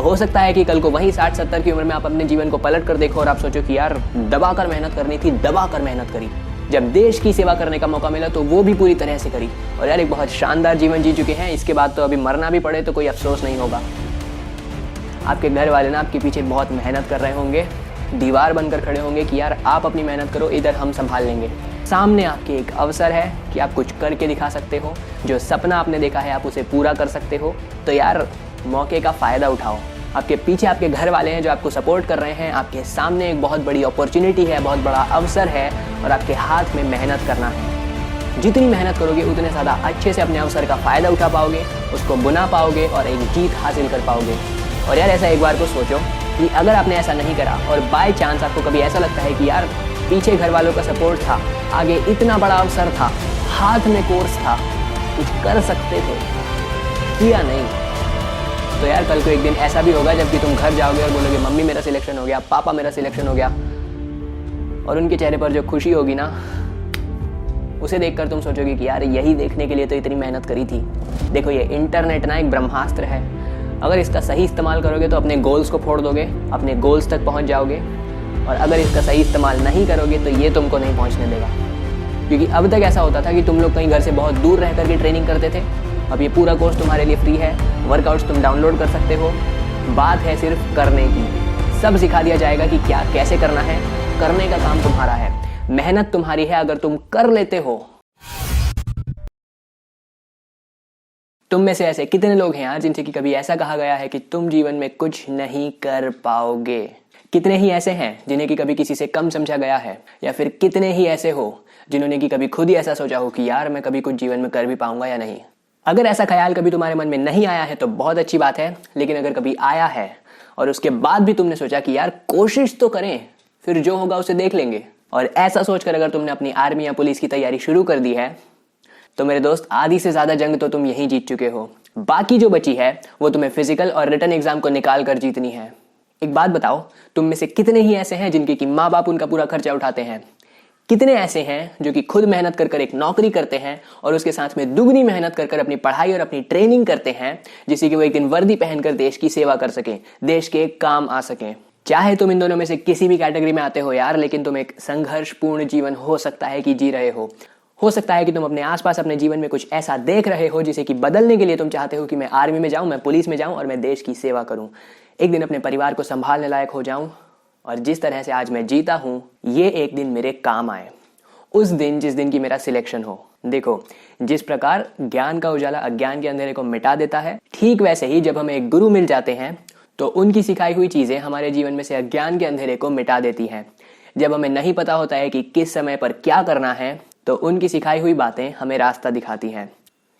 तो हो सकता है कि कल को वही 60-70 की उम्र में आप अपने जीवन को पलट कर देखो और आप सोचो कि यार दबा कर मेहनत करनी थी, दबा कर मेहनत करी, जब देश की सेवा करने का मौका मिला तो वो भी पूरी तरह से करी और यार एक बहुत शानदार जीवन जी चुके हैं। इसके बाद तो अभी मरना भी पड़े तो कोई अफसोस नहीं होगा। आपके घर वाले ना आपके पीछे बहुत मेहनत कर रहे होंगे, दीवार बनकर खड़े होंगे कि यार आप अपनी मेहनत करो, इधर हम संभाल लेंगे। सामने आपके एक अवसर है कि आप कुछ करके दिखा सकते हो, जो सपना आपने देखा है आप उसे पूरा कर सकते हो। तो यार मौके का फ़ायदा उठाओ। आपके पीछे आपके घर वाले हैं जो आपको सपोर्ट कर रहे हैं, आपके सामने एक बहुत बड़ी अपॉर्चुनिटी है, बहुत बड़ा अवसर है और आपके हाथ में मेहनत करना है। जितनी मेहनत करोगे उतने ज़्यादा अच्छे से अपने अवसर का फ़ायदा उठा पाओगे, उसको बुना पाओगे और एक जीत हासिल कर पाओगे। और यार ऐसा एक बार को सोचो कि अगर आपने ऐसा नहीं करा और बाय चांस आपको कभी ऐसा लगता है कि यार पीछे घर वालों का सपोर्ट था, आगे इतना बड़ा अवसर था, हाथ में कोर्स था, कुछ कर सकते थे, किया नहीं, तो यार कल को एक दिन ऐसा भी होगा जबकि तुम घर जाओगे और बोलोगे मम्मी मेरा सिलेक्शन हो गया, पापा मेरा सिलेक्शन हो गया, और उनके चेहरे पर जो खुशी होगी ना उसे देखकर तुम सोचोगे कि यार यही देखने के लिए तो इतनी मेहनत करी थी। देखो ये इंटरनेट ना एक ब्रह्मास्त्र है, अगर इसका सही इस्तेमाल करोगे तो अपने गोल्स को फोड़ दोगे, अपने गोल्स तक पहुंच जाओगे, और अगर इसका सही इस्तेमाल नहीं करोगे तो ये तुमको नहीं पहुंचने देगा। क्योंकि अब तक ऐसा होता था कि तुम लोग कहीं घर से बहुत दूर रह करके ट्रेनिंग करते थे, अब ये पूरा कोर्स तुम्हारे लिए फ्री है, वर्कआउट्स तुम डाउनलोड कर सकते हो। बात है सिर्फ करने की, सब सिखा दिया जाएगा कि क्या कैसे करना है, करने का काम तुम्हारा है, मेहनत तुम्हारी है अगर तुम कर लेते हो। तुम में से ऐसे कितने लोग हैं यार जिनसे कि कभी ऐसा कहा गया है कि तुम जीवन में कुछ नहीं कर पाओगे? कितने ही ऐसे हैं जिन्हें कि कभी किसी से कम समझा गया है, या फिर कितने ही ऐसे हो जिन्होंने कि कभी खुद ही ऐसा सोचा हो कि यार मैं कभी कुछ जीवन में कर भी पाऊंगा या नहीं। अगर ऐसा ख्याल कभी तुम्हारे मन में नहीं आया है तो बहुत अच्छी बात है, लेकिन अगर कभी आया है और उसके बाद भी तुमने सोचा कि यार कोशिश तो करें, फिर जो होगा उसे देख लेंगे, और ऐसा सोचकर अगर तुमने अपनी आर्मी या पुलिस की तैयारी शुरू कर दी है तो मेरे दोस्त आधी से ज्यादा जंग तो तुम यहीं जीत चुके हो। बाकी जो बची है वो तुम्हें फिजिकल और रिटन एग्जाम को निकाल कर जीतनी है। एक बात बताओ, तुम में से कितने ही ऐसे हैं जिनके कि माँ बाप उनका पूरा खर्चा उठाते हैं? कितने ऐसे हैं जो कि खुद मेहनत कर कर एक नौकरी करते हैं और उसके साथ में दुगनी मेहनत कर कर अपनी पढ़ाई और अपनी ट्रेनिंग करते हैं, जिससे कि वो एक दिन वर्दी पहनकर देश की सेवा कर सकें, देश के काम आ सकें। चाहे तुम इन दोनों में से किसी भी कैटेगरी में आते हो यार, लेकिन तुम एक संघर्षपूर्ण जीवन हो सकता है कि जी रहे हो सकता है कि तुम अपने आसपास अपने जीवन में कुछ ऐसा देख रहे हो जिसे कि बदलने के लिए तुम चाहते हो कि मैं आर्मी में जाऊं, मैं पुलिस में जाऊं और मैं देश की सेवा करूं, एक दिन अपने परिवार को संभालने लायक हो जाऊं, और जिस तरह से आज मैं जीता हूं ये एक दिन मेरे काम आए, उस दिन जिस दिन की मेरा सिलेक्शन हो। देखो जिस प्रकार ज्ञान का उजाला अज्ञान के अंधेरे को मिटा देता है, ठीक वैसे ही जब हमें एक गुरु मिल जाते हैं तो उनकी सिखाई हुई चीजें हमारे जीवन में से अज्ञान के अंधेरे को मिटा देती हैं। जब हमें नहीं पता होता है कि किस समय पर क्या करना है तो उनकी सिखाई हुई बातें हमें रास्ता दिखाती हैं।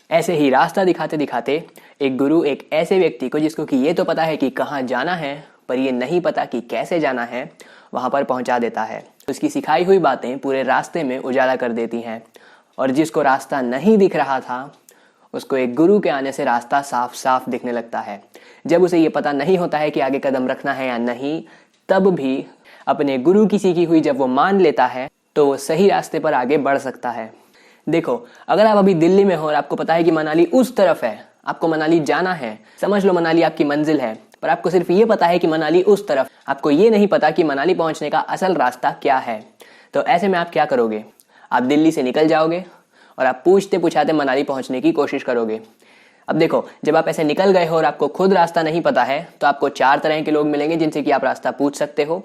ऐसे ही रास्ता दिखाते दिखाते एक गुरु एक ऐसे व्यक्ति को जिसको कि ये तो पता है कि कहाँ जाना है पर ये नहीं पता कि कैसे जाना है, वहां पर पहुंचा देता है। उसकी सिखाई हुई बातें पूरे रास्ते में उजाला कर देती हैं, और जिसको रास्ता नहीं दिख रहा था उसको एक गुरु के आने से रास्ता साफ साफ दिखने लगता है। जब उसे ये पता नहीं होता है कि आगे कदम रखना है या नहीं, तब भी अपने गुरु की सीखी हुई जब वो मान लेता है तो वो सही रास्ते पर आगे बढ़ सकता है। देखो अगर आप अभी दिल्ली में हो और आपको पता है कि मनाली उस तरफ है, आपको मनाली जाना है, समझ लो मनाली आपकी मंजिल है, पर आपको सिर्फ ये पता है कि मनाली उस तरफ, आपको ये नहीं पता कि मनाली पहुंचने का असल रास्ता क्या है, तो ऐसे में आप क्या करोगे? आप दिल्ली से निकल जाओगे और आप पूछते पूछाते मनाली पहुंचने की कोशिश करोगे। अब देखो जब आप ऐसे निकल गए हो और आपको खुद रास्ता नहीं पता है तो आपको 4 तरह के लोग मिलेंगे जिनसे कि आप रास्ता पूछ सकते हो।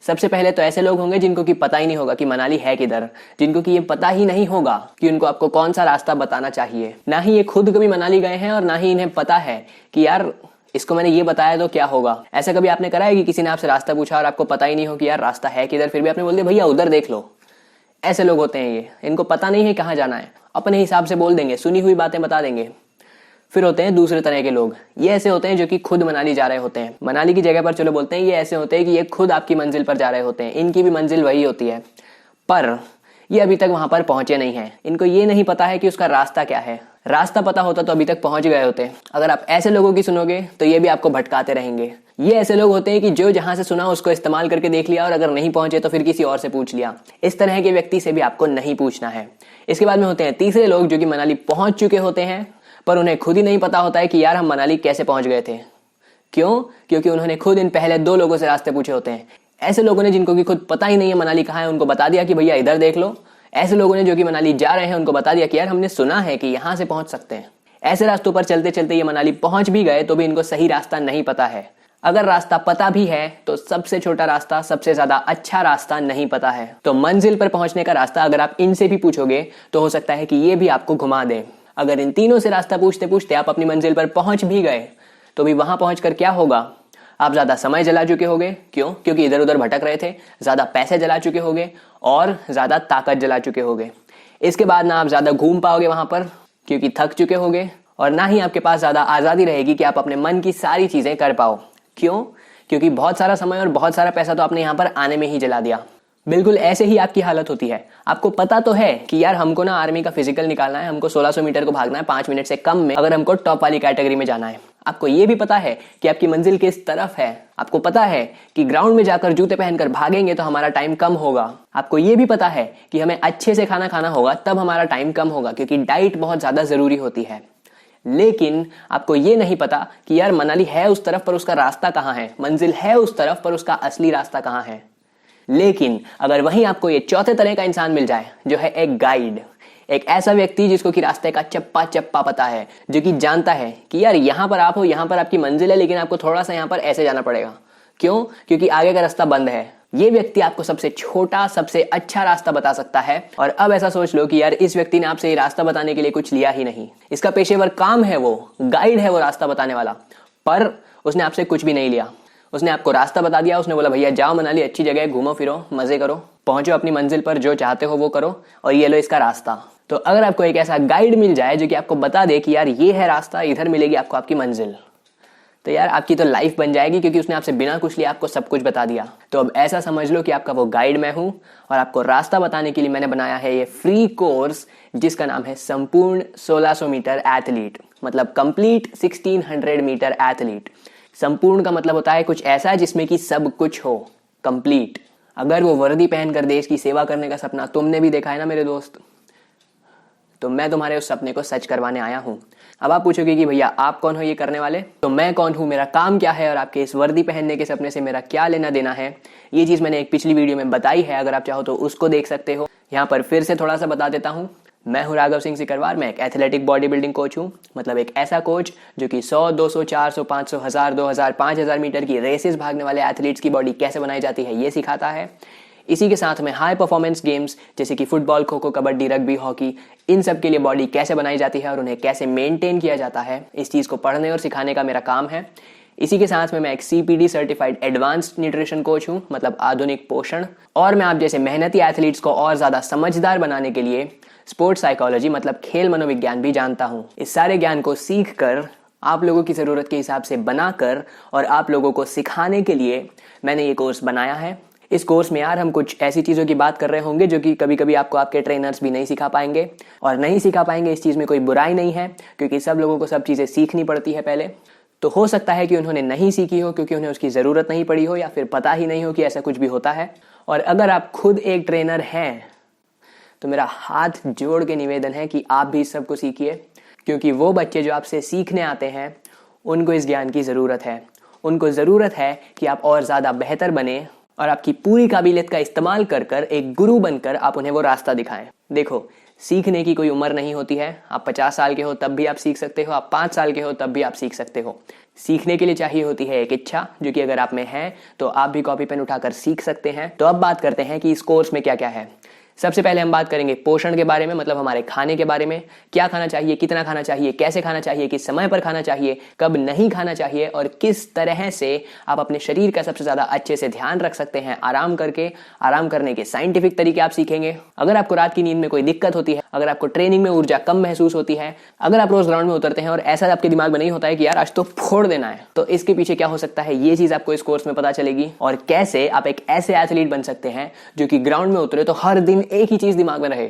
सबसे पहले तो ऐसे लोग होंगे जिनको कि पता ही नहीं होगा कि मनाली है किधर, जिनको कि ये पता ही नहीं होगा कि उनको आपको कौन सा रास्ता बताना चाहिए। ना ही ये खुद कभी मनाली गए हैं और ना ही इन्हें पता है कि यार इसको मैंने ये बताया तो क्या होगा। ऐसा कभी आपने करा है कि किसी ने आपसे रास्ता पूछा और आपको पता ही नहीं हो कि यार रास्ता है किधर, फिर भी आपने बोल दिया भैया उधर देख लो? ऐसे लोग होते हैं ये, इनको पता नहीं है कहाँ जाना है, अपने हिसाब से बोल देंगे, सुनी हुई बातें बता देंगे। फिर होते हैं दूसरे तरह के लोग, ये ऐसे होते हैं जो कि खुद मनाली जा रहे होते हैं, मनाली की जगह पर चलो बोलते हैं, ये ऐसे होते हैं कि ये खुद आपकी मंजिल पर जा रहे होते हैं, इनकी भी मंजिल वही होती है, पर ये अभी तक वहां पर पहुंचे नहीं हैं। इनको ये नहीं पता है कि उसका रास्ता क्या है। रास्ता पता होता तो अभी तक पहुंच गए होते। अगर आप ऐसे लोगों की सुनोगे तो ये भी आपको भटकाते रहेंगे। ये ऐसे लोग होते हैं कि जो जहां से सुना उसको इस्तेमाल करके देख लिया और अगर नहीं पहुंचे तो फिर किसी और से पूछ लिया। इस तरह के व्यक्ति से भी आपको नहीं पूछना है। इसके बाद में होते हैं तीसरे लोग जो कि मनाली पहुंच चुके होते हैं पर उन्हें खुद ही नहीं पता होता है कि यार हम मनाली कैसे पहुंच गए थे, क्यों? क्योंकि उन्होंने खुद इन पहले 2 लोगों से रास्ते पूछे होते हैं। ऐसे लोगों ने जिनको कि खुद पता ही नहीं है मनाली कहाँ है, उनको बता दिया कि भैया इधर देख लो। ऐसे लोगों ने जो कि मनाली जा रहे हैं उनको बता दिया कि यार हमने सुना है कि यहाँ से पहुंच सकते हैं। ऐसे रास्तों पर चलते चलते ये मनाली पहुंच भी गए तो भी इनको सही रास्ता नहीं पता है। अगर रास्ता पता भी है तो सबसे छोटा रास्ता, सबसे ज्यादा अच्छा रास्ता नहीं पता है। तो मंजिल पर पहुंचने का रास्ता अगर आप इनसे भी पूछोगे तो हो सकता है कि ये भी आपको घुमा दें। अगर इन तीनों से रास्ता पूछते पूछते आप अपनी मंजिल पर पहुंच भी गए तो भी वहां पहुंचकर क्या होगा? आप ज्यादा समय जला चुके होगे। क्यों? क्योंकि इधर उधर भटक रहे थे, ज्यादा पैसे जला चुके होगे और ज्यादा ताकत जला चुके होगे। इसके बाद ना आप ज्यादा घूम पाओगे वहां पर क्योंकि थक चुके होगे, और ना ही आपके पास ज्यादा आजादी रहेगी कि आप अपने मन की सारी चीजें कर पाओ। क्यों? क्योंकि बहुत सारा समय और बहुत सारा पैसा तो आपने यहाँ पर आने में ही जला दिया। बिल्कुल ऐसे ही आपकी हालत होती है। आपको पता तो है कि यार हमको ना आर्मी का फिजिकल निकालना है, हमको 1600 मीटर को भागना है 5 मिनट से कम में, अगर हमको टॉप वाली कैटेगरी में जाना है। आपको ये भी पता है कि आपकी मंजिल किस तरफ है। आपको पता है कि ग्राउंड में जाकर जूते पहनकर भागेंगे तो हमारा टाइम कम होगा। आपको ये भी पता है कि हमें अच्छे से खाना खाना होगा, तब हमारा टाइम कम होगा, क्योंकि डाइट बहुत ज्यादा जरूरी होती है। लेकिन आपको ये नहीं पता कि यार मनाली है उस तरफ पर उसका रास्ता कहाँ है, मंजिल है उस तरफ पर उसका असली रास्ता कहाँ है। लेकिन अगर वहीं आपको ये चौथे तरह का इंसान मिल जाए जो है एक गाइड, एक ऐसा व्यक्ति जिसको कि रास्ते का चप्पा चप्पा पता है, जो कि जानता है कि यार यहाँ पर आप हो, यहाँ पर आपकी मंजिल है, लेकिन आपको थोड़ा सा यहाँ पर ऐसे जाना पड़ेगा। क्यों? क्योंकि आगे का रास्ता बंद है। ये व्यक्ति आपको सबसे छोटा, सबसे अच्छा रास्ता बता सकता है। और अब ऐसा सोच लो कि यार इस व्यक्ति ने आपसे ये रास्ता बताने के लिए कुछ लिया ही नहीं, इसका पेशेवर काम है, वो गाइड है, वो रास्ता बताने वाला, पर उसने आपसे कुछ भी नहीं लिया। उसने आपको रास्ता बता दिया। उसने बोला भैया जाओ, मनाली अच्छी जगह है, घूमो फिरो, मजे करो, पहुंचो अपनी मंजिल पर, जो चाहते हो वो करो, और ये लो इसका रास्ता। तो अगर आपको एक ऐसा गाइड मिल जाए जो कि आपको बता दे कि यार ये है रास्ता, इधर मिलेगी आपको आपकी मंजिल, तो यार आपकी तो लाइफ बन जाएगी, क्योंकि उसने आपसे बिना कुछ लिए आपको सब कुछ बता दिया। तो अब ऐसा समझ लो कि आपका वो गाइड मैं हूं, और आपको रास्ता बताने के लिए मैंने बनाया है ये फ्री कोर्स जिसका नाम है संपूर्ण 1600 मीटर एथलीट, मतलब कंप्लीट 1600 मीटर एथलीट। संपूर्ण का मतलब होता है कुछ ऐसा है जिसमें कि सब कुछ हो, कंप्लीट। अगर वो वर्दी पहनकर देश की सेवा करने का सपना तुमने भी देखा है ना मेरे दोस्त, तो मैं तुम्हारे उस सपने को सच करवाने आया हूं। अब आप पूछोगे कि भैया आप कौन हो ये करने वाले, तो मैं कौन हूं, मेरा काम क्या है, और आपके इस वर्दी पहनने के सपने से मेरा क्या लेना देना है, ये चीज मैंने एक पिछली वीडियो में बताई है। अगर आप चाहो तो उसको देख सकते हो। यहाँ पर फिर से थोड़ा सा बता देता हूँ। मैं हूं राघव सिंह सिकरवार। मैं एक एथलेटिक बॉडी बिल्डिंग कोच हूं, मतलब एक ऐसा कोच जो कि 100, 200, 400, 500, 1000, 2000, 5000 मीटर की रेसेस भागने वाले एथलीट्स की बॉडी कैसे बनाई जाती है ये सिखाता है। इसी के साथ में हाई परफॉर्मेंस गेम्स जैसे कि football, kho kho, kabaddi, rugby, hockey, इन सब के लिए बॉडी कैसे बनाई जाती है और उन्हें कैसे मेंटेन किया जाता है, इस चीज़ को पढ़ने और सिखाने का मेरा काम है। इसी के साथ में मैं एक CPD certified advanced nutrition coach हूँ, मतलब आधुनिक पोषण। और मैं आप जैसे मेहनती एथलीट्स को और ज़्यादा समझदार बनाने के लिए स्पोर्ट्स साइकोलॉजी मतलब खेल मनोविज्ञान भी जानता हूँ। इस सारे ज्ञान को सीख कर, आप लोगों की ज़रूरत के हिसाब से बनाकर और आप लोगों को सिखाने के लिए मैंने ये कोर्स बनाया है। इस कोर्स में यार हम कुछ ऐसी चीज़ों की बात कर रहे होंगे जो कि कभी कभी आपको आपके ट्रेनर्स भी नहीं सिखा पाएंगे, और नहीं सिखा पाएंगे इस चीज़ में कोई बुराई नहीं है, क्योंकि सब लोगों को सब चीज़ें सीखनी पड़ती है पहले। तो हो सकता है कि उन्होंने नहीं सीखी हो क्योंकि उन्हें उसकी ज़रूरत नहीं पड़ी हो, या फिर पता ही नहीं हो कि ऐसा कुछ भी होता है। और अगर आप खुद एक ट्रेनर हैं तो मेरा हाथ जोड़ के निवेदन है कि आप भी इस सब को सीखिए, क्योंकि वो बच्चे जो आपसे सीखने आते हैं उनको इस ज्ञान की ज़रूरत है। उनको ज़रूरत है कि आप और ज़्यादा बेहतर बने और आपकी पूरी काबिलियत का इस्तेमाल कर कर एक गुरु बनकर आप उन्हें वो रास्ता दिखाएं। देखो, सीखने की कोई उम्र नहीं होती है। आप 50 साल के हो तब भी आप सीख सकते हो, आप 5 साल के हो तब भी आप सीख सकते हो। सीखने के लिए चाहिए होती है एक इच्छा, जो कि अगर आप में है तो आप भी कॉपी पेन उठाकर सीख सकते हैं। तो अब बात करते हैं कि इस कोर्स में क्या क्या है। सबसे पहले हम बात करेंगे पोषण के बारे में, मतलब हमारे खाने के बारे में। क्या खाना चाहिए, कितना खाना चाहिए, कैसे खाना चाहिए, किस समय पर खाना चाहिए, कब नहीं खाना चाहिए, और किस तरह से आप अपने शरीर का सबसे ज़्यादा अच्छे से ध्यान रख सकते हैं आराम करके। आराम करने के साइंटिफिक तरीके आप सीखेंगे। अगर आपको रात की नींद में कोई दिक्कत होती है, अगर आपको ट्रेनिंग में ऊर्जा कम महसूस होती है, अगर आप रोज ग्राउंड में उतरते हैं और ऐसा आपके दिमाग में नहीं होता है कि यार आज तो फोड़ देना है, तो इसके पीछे क्या हो सकता है, ये चीज़ आपको इस कोर्स में पता चलेगी। और कैसे आप एक ऐसे एथलीट बन सकते हैं जो कि ग्राउंड में उतरे तो हर दिन एक ही चीज़ दिमाग में रहे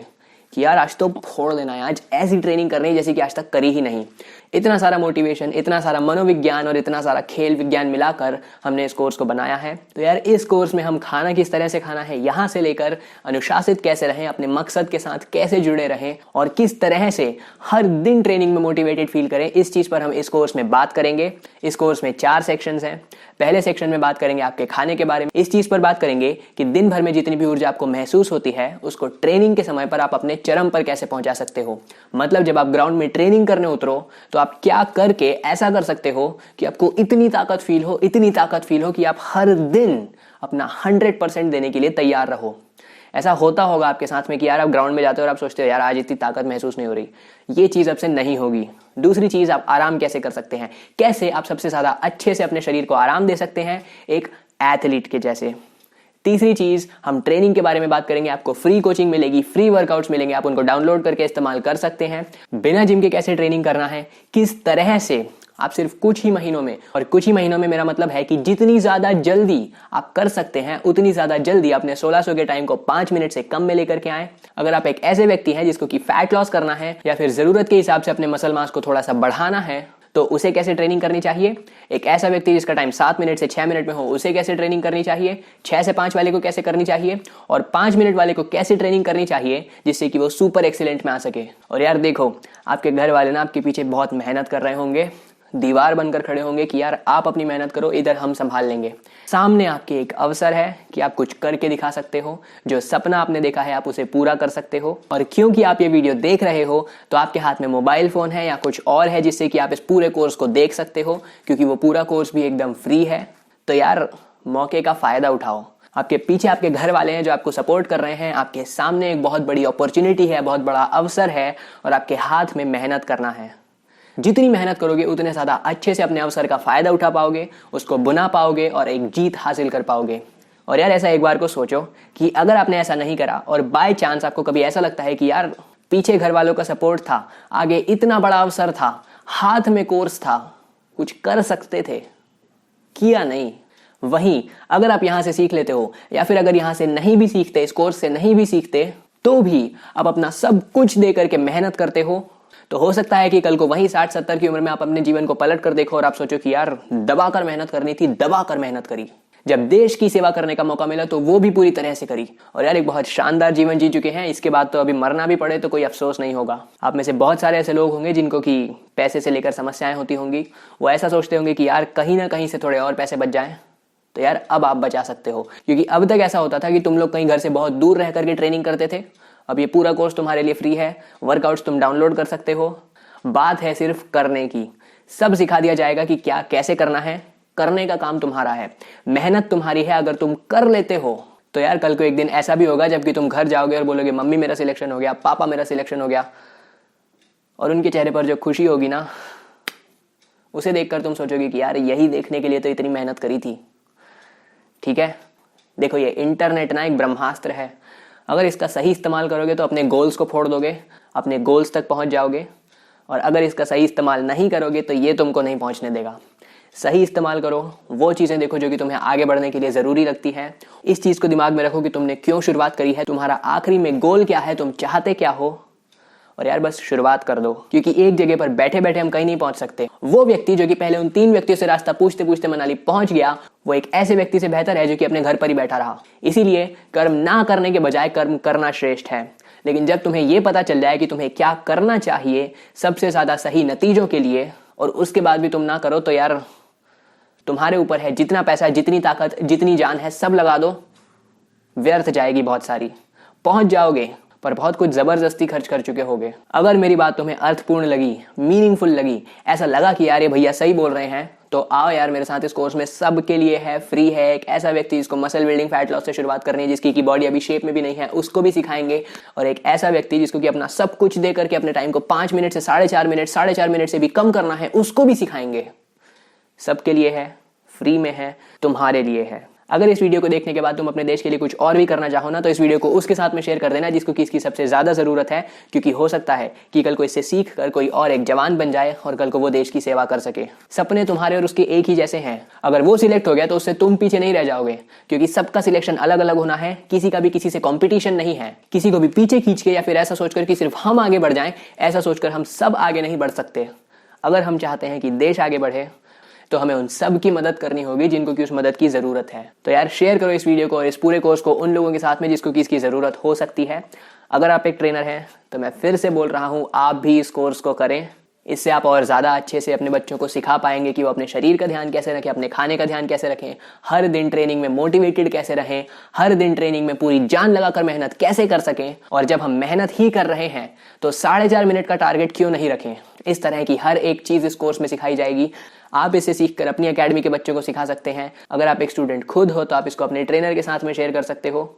कि यार आज तो फोड़ देना है, आज ऐसी ट्रेनिंग करनी है जैसे कि आज तक करी ही नहीं। इतना सारा मोटिवेशन, इतना सारा मनोविज्ञान और इतना सारा खेल विज्ञान मिलाकर हमने इस कोर्स को बनाया है। तो यार इस कोर्स में हम खाना किस तरह से खाना है, यहाँ से लेकर अनुशासित कैसे रहें, अपने मकसद के साथ कैसे जुड़े रहें और किस तरह से हर दिन ट्रेनिंग में मोटिवेटेड फील करें, इस चीज़ पर हम इस कोर्स में बात करेंगे। इस कोर्स में 4 सेक्शंस हैं। पहले सेक्शन में बात करेंगे आपके खाने के बारे में। इस चीज़ पर बात करेंगे कि दिन भर में जितनी भी ऊर्जा आपको महसूस होती है उसको ट्रेनिंग के समय पर आप अपने चरम पर कैसे पहुंचा सकते हो। मतलब जब आप ग्राउंड में ट्रेनिंग करने उतरो तो आप क्या करके ऐसा कर सकते हो कि आपको इतनी ताकत फील हो, इतनी ताकत फील हो कि आप हर दिन अपना 100% देने के लिए तैयार रहो। ऐसा होता होगा आपके साथ में कि यार आप ग्राउंड में जाते हो और आप सोचते हो यार आज इतनी ताकत महसूस नहीं हो रही। ये चीज़ अब से नहीं होगी। दूसरी चीज़, आप आराम कैसे कर सकते हैं, कैसे आप सबसे ज़्यादा अच्छे से अपने शरीर को आराम दे सकते हैं एक एथलीट के जैसे। तीसरी चीज़, हम ट्रेनिंग के बारे में बात करेंगे। आपको फ्री कोचिंग मिलेगी, फ्री वर्कआउट्स मिलेंगे, आप उनको डाउनलोड करके इस्तेमाल कर सकते हैं। बिना जिम के कैसे ट्रेनिंग करना है, किस तरह से आप सिर्फ कुछ ही महीनों में, और कुछ ही महीनों में मेरा मतलब है कि जितनी ज़्यादा जल्दी आप कर सकते हैं उतनी ज़्यादा जल्दी अपने 1600 के टाइम को 5 मिनट से कम में लेकर के आएँ। अगर आप एक ऐसे व्यक्ति हैं जिसको कि फैट लॉस करना है या फिर ज़रूरत के हिसाब से अपने मसल मास को थोड़ा सा बढ़ाना है तो उसे कैसे ट्रेनिंग करनी चाहिए। एक ऐसा व्यक्ति जिसका टाइम 7 मिनट से 6 मिनट में हो उसे कैसे ट्रेनिंग करनी चाहिए। 6 से 5 वाले को कैसे करनी चाहिए और 5 मिनट वाले को कैसे ट्रेनिंग करनी चाहिए जिससे कि वो सुपर एक्सीलेंट में आ सके। और यार देखो, आपके घर वाले ना आपके पीछे बहुत मेहनत कर रहे होंगे, दीवार बनकर खड़े होंगे कि यार आप अपनी मेहनत करो, इधर हम संभाल लेंगे। सामने आपके एक अवसर है कि आप कुछ करके दिखा सकते हो। जो सपना आपने देखा है आप उसे पूरा कर सकते हो। और क्योंकि आप ये वीडियो देख रहे हो तो आपके हाथ में मोबाइल फोन है या कुछ और है जिससे कि आप इस पूरे कोर्स को देख सकते हो, क्योंकि वो पूरा कोर्स भी एकदम फ्री है। तो यार मौके का फायदा उठाओ। आपके पीछे आपके घर वाले हैं जो आपको सपोर्ट कर रहे हैं, आपके सामने एक बहुत बड़ी अपॉर्चुनिटी है, बहुत बड़ा अवसर है और आपके हाथ में मेहनत करना है। जितनी मेहनत करोगे उतने ज़्यादा अच्छे से अपने अवसर का फ़ायदा उठा पाओगे, उसको बुना पाओगे और एक जीत हासिल कर पाओगे। और यार ऐसा एक बार को सोचो कि अगर आपने ऐसा नहीं करा और बाय चांस आपको कभी ऐसा लगता है कि यार पीछे घर वालों का सपोर्ट था, आगे इतना बड़ा अवसर था, हाथ में कोर्स था, कुछ कर सकते थे, किया नहीं। वहीं अगर आप यहाँ से सीख लेते हो या फिर अगर यहाँ से नहीं भी सीखते, इस कोर्स से नहीं भी सीखते, तो भी आप अपना सब कुछ दे करके मेहनत करते हो, तो हो सकता है कि कल को वही 60-70 की उम्र में आप अपने जीवन को पलट कर देखो और आप सोचो कि यार दबा कर मेहनत करनी थी, दबा कर मेहनत करी। जब देश की सेवा करने का मौका मिला तो वो भी पूरी तरह से करी और यार एक बहुत शानदार जीवन जी चुके हैं। इसके बाद तो अभी मरना भी पड़े तो कोई अफसोस नहीं होगा। आप में से बहुत सारे ऐसे लोग होंगे जिनको कि पैसे से लेकर समस्याएं होती होंगी। वो ऐसा सोचते होंगे कि यार कहीं ना कहीं से थोड़े और पैसे बच जाएं। तो यार अब आप बचा सकते हो, क्योंकि अब तक ऐसा होता था कि तुम लोग कहीं घर से बहुत दूर रह करके ट्रेनिंग करते थे। अब ये पूरा कोर्स तुम्हारे लिए फ्री है, वर्कआउट्स तुम डाउनलोड कर सकते हो। बात है सिर्फ करने की। सब सिखा दिया जाएगा कि क्या कैसे करना है। करने का काम तुम्हारा है, मेहनत तुम्हारी है। अगर तुम कर लेते हो तो यार कल को एक दिन ऐसा भी होगा जबकि तुम घर जाओगे और बोलोगे मम्मी मेरा सिलेक्शन हो गया, पापा मेरा सिलेक्शन हो गया, और उनके चेहरे पर जो खुशी होगी ना, उसे देखकर तुम सोचोगे कि यार यही देखने के लिए तो इतनी मेहनत करी थी। ठीक है, देखो ये इंटरनेट ना एक ब्रह्मास्त्र है। अगर इसका सही इस्तेमाल करोगे तो अपने गोल्स को फोड़ दोगे, अपने गोल्स तक पहुंच जाओगे। और अगर इसका सही इस्तेमाल नहीं करोगे तो ये तुमको नहीं पहुंचने देगा। सही इस्तेमाल करो, वो चीज़ें देखो जो कि तुम्हें आगे बढ़ने के लिए ज़रूरी लगती है। इस चीज़ को दिमाग में रखो कि तुमने क्यों शुरुआत करी है, तुम्हारा आखिरी में गोल क्या है, तुम चाहते क्या हो। और यार बस शुरुआत कर दो, क्योंकि एक जगह पर बैठे बैठे हम कहीं नहीं पहुंच सकते। वो व्यक्ति जो कि पहले उन 3 व्यक्तियों से रास्ता पूछते पूछते मनाली पहुंच गया, वो एक ऐसे व्यक्ति से बेहतर है जो कि अपने घर पर ही बैठा रहा। इसीलिए कर्म ना करने के बजाय कर्म करना श्रेष्ठ है। लेकिन जब तुम्हें यह पता चल जाए कि तुम्हें क्या करना चाहिए सबसे ज्यादा सही नतीजों के लिए, और उसके बाद भी तुम ना करो, तो यार तुम्हारे ऊपर है। जितना पैसा, जितनी ताकत, जितनी जान है सब लगा दो, व्यर्थ जाएगी बहुत सारी। पहुंच जाओगे पर बहुत कुछ जबरदस्ती खर्च कर चुके होगे। अगर मेरी बात तुम्हें अर्थपूर्ण लगी, मीनिंगफुल लगी, ऐसा लगा कि यार ये भैया सही बोल रहे हैं, तो आओ यार मेरे साथ इस कोर्स में। सबके लिए है, फ्री है। एक ऐसा व्यक्ति जिसको मसल बिल्डिंग, फैट लॉस से शुरुआत करनी है, जिसकी की बॉडी अभी शेप में भी नहीं है, उसको भी सिखाएंगे। और एक ऐसा व्यक्ति जिसको कि अपना सब कुछ दे करके अपने टाइम को 5 मिनट से 4.5 मिनट, 4.5 मिनट से भी कम करना है, उसको भी सिखाएंगे। सबके लिए है, फ्री में है, तुम्हारे लिए है। अगर इस वीडियो को देखने के बाद तुम अपने देश के लिए कुछ और भी करना चाहो ना, तो इस वीडियो को उसके साथ में शेयर कर देना जिसको कि इसकी सबसे ज़्यादा ज़रूरत है, क्योंकि हो सकता है कि कल को इससे सीख कर कोई और एक जवान बन जाए और कल को वो देश की सेवा कर सके। सपने तुम्हारे और उसके एक ही जैसे हैं। अगर वो सिलेक्ट हो गया तो उससे तुम पीछे नहीं रह जाओगे, क्योंकि सबका सिलेक्शन अलग अलग होना है। किसी का भी किसी से कॉम्पिटिशन नहीं है। किसी को भी पीछे खींच के या फिर ऐसा सोचकर कि सिर्फ हम आगे बढ़ जाएं, ऐसा सोचकर हम सब आगे नहीं बढ़ सकते। अगर हम चाहते हैं कि देश आगे बढ़े तो हमें उन सब की मदद करनी होगी जिनको कि उस मदद की ज़रूरत है। तो यार शेयर करो इस वीडियो को और इस पूरे कोर्स को उन लोगों के साथ में जिसको कि इसकी ज़रूरत हो सकती है। अगर आप एक ट्रेनर हैं तो मैं फिर से बोल रहा हूँ, आप भी इस कोर्स को करें। इससे आप और ज़्यादा अच्छे से अपने बच्चों को सिखा पाएंगे कि वो अपने शरीर का ध्यान कैसे रखें, अपने खाने का ध्यान कैसे रखें, हर दिन ट्रेनिंग में मोटिवेटेड कैसे रहें, हर दिन ट्रेनिंग में पूरी जान लगाकर मेहनत कैसे कर सकें। और जब हम मेहनत ही कर रहे हैं तो 4.5 मिनट का टारगेट क्यों नहीं रखें। इस तरह की हर एक चीज़ इस कोर्स में सिखाई जाएगी। आप इसे सीखकर अपनी एकेडमी के बच्चों को सिखा सकते हैं। अगर आप एक स्टूडेंट खुद हो तो आप इसको अपने ट्रेनर के साथ में शेयर कर सकते हो।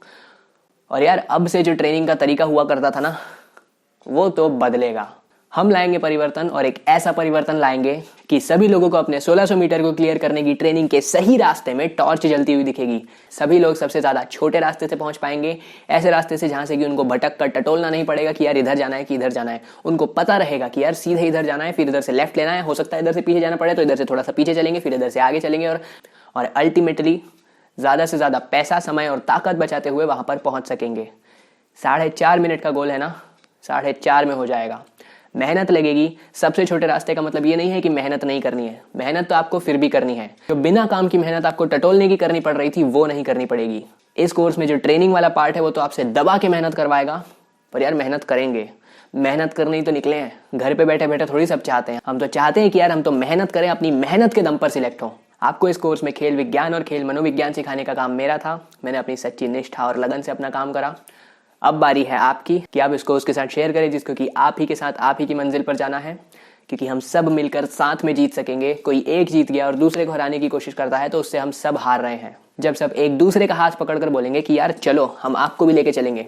और यार अब से जो ट्रेनिंग का तरीका हुआ करता था ना, वो तो बदलेगा। हम लाएंगे परिवर्तन, और एक ऐसा परिवर्तन लाएंगे कि सभी लोगों को अपने 1600 मीटर को क्लियर करने की ट्रेनिंग के सही रास्ते में टॉर्च जलती हुई दिखेगी। सभी लोग सबसे ज़्यादा छोटे रास्ते से पहुंच पाएंगे, ऐसे रास्ते से जहां से कि उनको भटक कर टटोलना नहीं पड़ेगा कि यार इधर जाना है कि इधर जाना है। उनको पता रहेगा कि यार सीधे इधर जाना है, फिर इधर से लेफ्ट लेना है, हो सकता है इधर से पीछे जाना पड़े तो इधर से थोड़ा सा पीछे चलेंगे, फिर इधर से आगे चलेंगे, और अल्टीमेटली ज़्यादा से ज़्यादा पैसा, समय और ताकत बचाते हुए वहां पर पहुंच सकेंगे। 4.5 मिनट का गोल है ना, 4.5 में हो जाएगा। मेहनत लगेगी। सबसे छोटे रास्ते का मतलब ये नहीं है कि मेहनत नहीं करनी है, मेहनत तो आपको फिर भी करनी है। जो बिना काम की मेहनत आपको टटोलने की करनी पड़ रही थी वो नहीं करनी पड़ेगी। इस कोर्स में जो ट्रेनिंग वाला पार्ट है वो तो आपसे दबा के मेहनत करवाएगा, पर यार मेहनत करेंगे। मेहनत करने ही तो निकले हैं। घर पे बैठे बैठे थोड़ी सब चाहते हैं। हम तो चाहते हैं कि यार हम तो मेहनत करें, अपनी मेहनत के दम पर सिलेक्ट हो। आपको इस कोर्स में खेल विज्ञान और खेल मनोविज्ञान सिखाने का काम मेरा था। मैंने अपनी सच्ची निष्ठा और लगन से अपना काम करा। अब बारी है आपकी कि आप इसको उसके साथ शेयर करें जिसको कि आप ही के साथ आप ही की मंजिल पर जाना है, क्योंकि हम सब मिलकर साथ में जीत सकेंगे। कोई एक जीत गया और दूसरे को हराने की कोशिश करता है तो उससे हम सब हार रहे हैं। जब सब एक दूसरे का हाथ पकड़कर बोलेंगे कि यार चलो हम आपको भी लेके चलेंगे,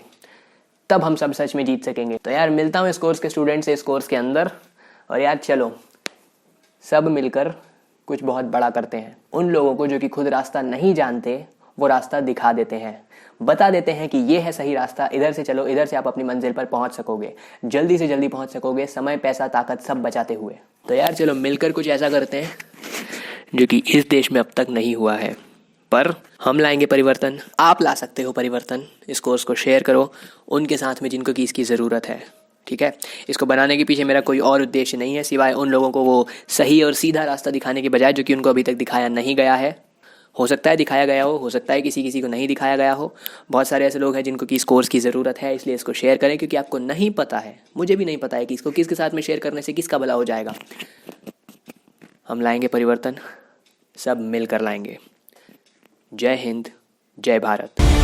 तब हम सब सच में जीत सकेंगे। तो यार मिलता हूँ इस कोर्स के स्टूडेंट से इस कोर्स के अंदर, और यार चलो सब मिलकर कुछ बहुत बड़ा करते हैं। उन लोगों को जो कि खुद रास्ता नहीं जानते वो रास्ता दिखा देते हैं, बता देते हैं कि ये है सही रास्ता, इधर से चलो, इधर से आप अपनी मंजिल पर पहुंच सकोगे, जल्दी से जल्दी पहुंच सकोगे, समय पैसा ताकत सब बचाते हुए। तो यार चलो मिलकर कुछ ऐसा करते हैं जो कि इस देश में अब तक नहीं हुआ है, पर हम लाएंगे परिवर्तन। आप ला सकते हो परिवर्तन। इस कोर्स को शेयर करो उनके साथ में जिनको कि इसकी ज़रूरत है, ठीक है। इसको बनाने के पीछे मेरा कोई और उद्देश्य नहीं है सिवाय उन लोगों को वो सही और सीधा रास्ता दिखाने के बजाय जो कि उनको अभी तक दिखाया नहीं गया है। हो सकता है दिखाया गया हो सकता है किसी किसी को नहीं दिखाया गया हो। बहुत सारे ऐसे लोग हैं जिनको कि इस कोर्स की ज़रूरत है, इसलिए इसको शेयर करें, क्योंकि आपको नहीं पता है, मुझे भी नहीं पता है कि इसको किसके साथ में शेयर करने से किसका भला हो जाएगा। हम लाएंगे परिवर्तन, सब मिलकर लाएंगे। जय हिंद, जय भारत।